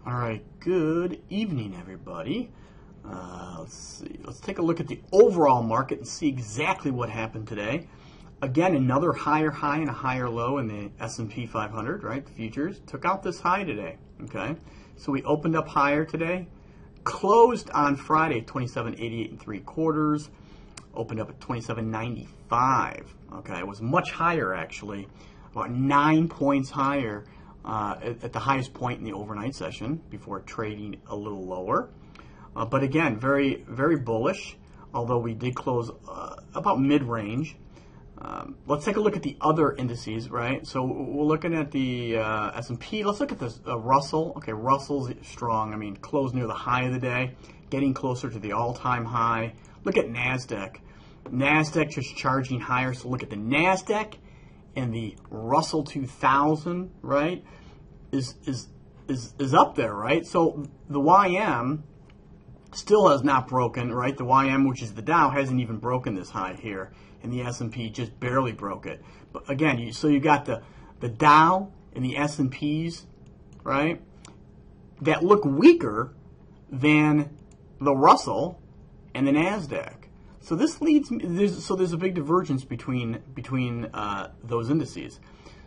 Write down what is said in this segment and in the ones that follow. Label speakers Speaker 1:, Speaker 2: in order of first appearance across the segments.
Speaker 1: All right, good evening, everybody. Let's see. Let's take a look at the overall market and see exactly what happened today. Again, another higher high and a higher low in the S&P 500, right? The futures took out this high today, okay? So we opened up higher today, closed on Friday at 27.88 3/4, opened up at 27.95, okay? It was much higher, actually, about 9 points higher at the highest point in the overnight session before trading a little lower. But again, very, very bullish, although we did close about mid-range. Let's take a look at the other indices, right? So we're looking at the S&P. Let's look at this Russell. Okay, Russell's strong. I mean, closed near the high of the day, getting closer to the all-time high. Look at NASDAQ. NASDAQ just charging higher. So look at the NASDAQ and the Russell 2000, right, is up there, right? So the YM still has not broken, right? The YM, which is the Dow, hasn't even broken this high here, and the S&P just barely broke it. But again, so you got the Dow and the S&Ps, right, that look weaker than the Russell and the NASDAQ. So this leads me, there's a big divergence between those indices.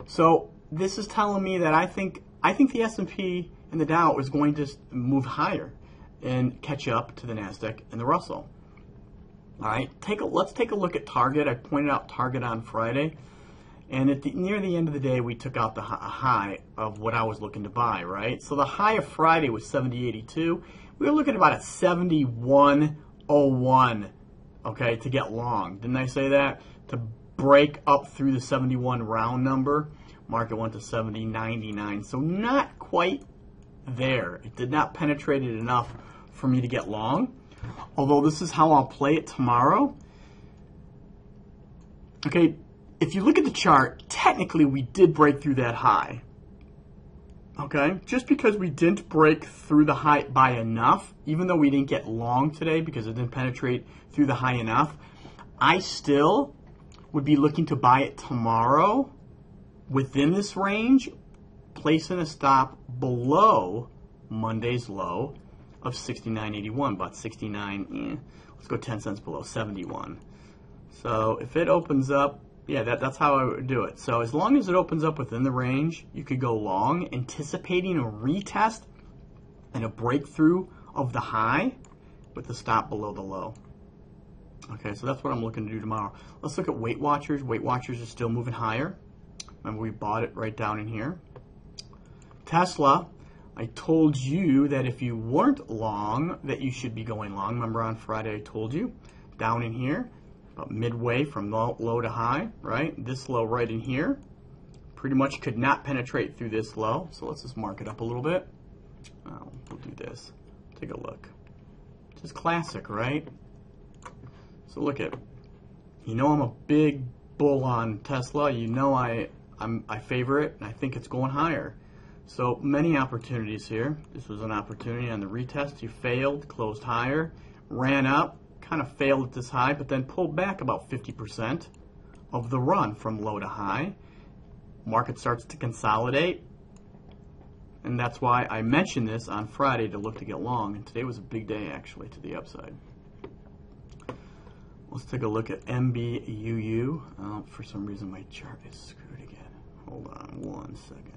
Speaker 1: So this is telling me that I think the S&P and the Dow is going to move higher and catch up to the NASDAQ and the Russell. All right, let's take a look at Target. I pointed out Target on Friday, and near the end of the day, we took out the high of what I was looking to buy, right? So the high of Friday was 70.82. We were looking at about at 71.01, okay, to get long. Didn't I say that? To break up through the 71 round number. Market went to 70.99, so not quite there. It did not penetrate it enough for me to get long, although this is how I'll play it tomorrow. Okay, if you look at the chart, technically we did break through that high. Okay, just because we didn't break through the high by enough, even though we didn't get long today because it didn't penetrate through the high enough, I still would be looking to buy it tomorrow within this range, placing a stop below Monday's low of 69.81, about 69, let's go 10 cents below, 71. So if it opens up, yeah, that's how I would do it. So as long as it opens up within the range, you could go long, anticipating a retest and a breakthrough of the high with the stop below the low. Okay, so that's what I'm looking to do tomorrow. Let's look at Weight Watchers. Weight Watchers is still moving higher. Remember, we bought it right down in here. Tesla, I told you that if you weren't long, that you should be going long. Remember on Friday I told you, down in here, about midway from low to high, right? This low right in here pretty much could not penetrate through this low. So let's just mark it up a little bit. We'll do this. Take a look. Just classic, right? So look at, you know, I'm a big bull on Tesla. You know I favor it, and I think it's going higher. So many opportunities here. This was an opportunity on the retest. You failed, closed higher, ran up, kind of failed at this high, but then pulled back about 50% of the run from low to high. Market starts to consolidate, and that's why I mentioned this on Friday to look to get long, and today was a big day actually to the upside. Let's take a look at MBUU. For some reason my chart is screwed again. Hold on one second.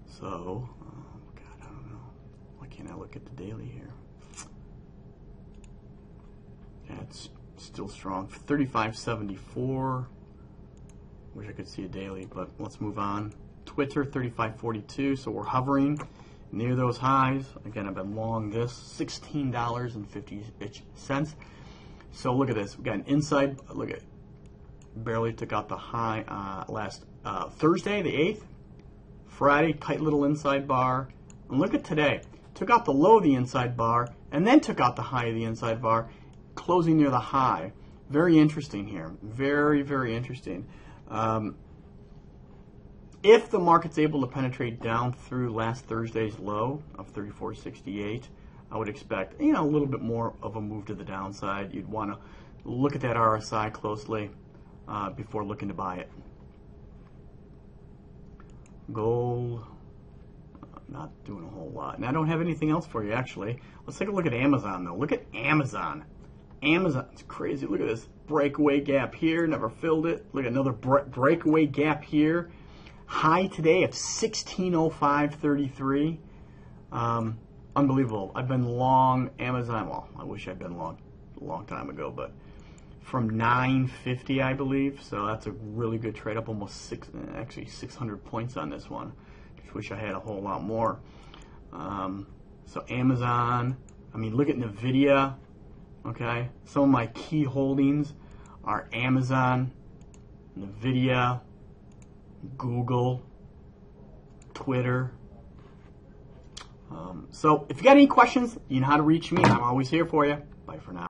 Speaker 1: So, God, I don't know. Why can't I look at the daily here? Yeah, it's still strong. 35.74. Wish I could see a daily, but let's move on. Twitter, 35.42. So we're hovering near those highs. Again, I've been long this, $16.50. So look at this. We got an inside, look at, barely took out the high last Thursday, the 8th. Friday, tight little inside bar. And look at today. Took out the low of the inside bar and then took out the high of the inside bar, closing near the high. Very interesting here. Very, very interesting. If the market's able to penetrate down through last Thursday's low of 34.68, I would expect, you know, a little bit more of a move to the downside. You'd want to look at that RSI closely before looking to buy it. Gold, not doing a whole lot. And I don't have anything else for you, actually. Let's take a look at Amazon, though. Look at Amazon. Amazon's crazy. Look at this breakaway gap here. Never filled it. Look at another breakaway gap here. High today of 1605.33. Unbelievable. I've been long Amazon. Well, I wish I'd been long a long time ago, but from 950, I believe. So that's a really good trade up, almost 600 points on this one. Just wish I had a whole lot more. So Amazon. I mean, look at NVIDIA. Okay, some of my key holdings are Amazon, NVIDIA, Google, Twitter. So if you got any questions, you know how to reach me. I'm always here for you. Bye for now.